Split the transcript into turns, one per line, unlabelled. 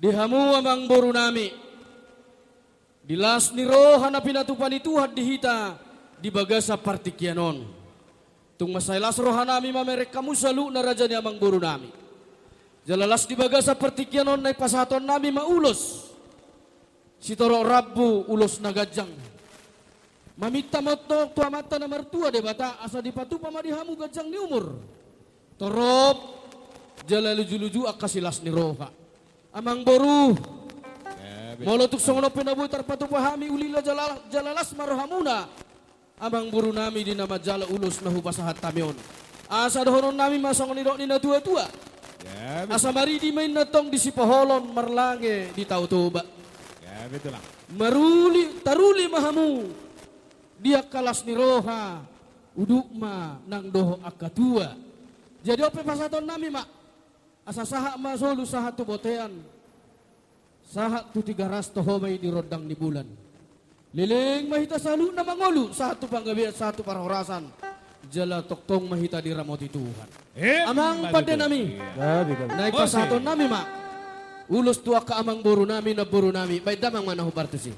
Dihamu amang boru nami. Dilas ni roha na pinatupan ituhat dihita di bagasa partikyanon. Tung masailas roha nami mamerek kamu salu na raja ni amang boru nami. Jalalas di bagasa partikyanon na pasaton nami maulos. Sitoro rabbu ulos na gajang. Mamita moto tua mata na mertua de bata asa dipatu pamadihamu gajang ni umur. Torop jalaluju-luju akasilas ni roha. Amang boru molotuk songono penabu tarpatu pahami ulila jalalas marhamuna. Amang boru nami di nama jala ulus nahu pasahat tamion. Asa dohonon nami masong nirok nina tua-tua. Asa mari di main natong di sipaholon marlange di tau toba.
Ya betul lah.
Taruli mahamu. Dia kalas ni roha uduk ma nang doho akatua. Jadi ope pasaton nami mak. Asa saha masolu saha tu botean. Saha tu 300 homay di rodang ni bulan. Liling mahita salu na mangolu. Satu panggabiat satu parahorasan. Jala toktong mahita di ramoti Tuhan. Amang pada nami. Naik pasaton nami mak. Ulus tua ka amang boru nami na boru nami. Baik damang mana hubar tu si.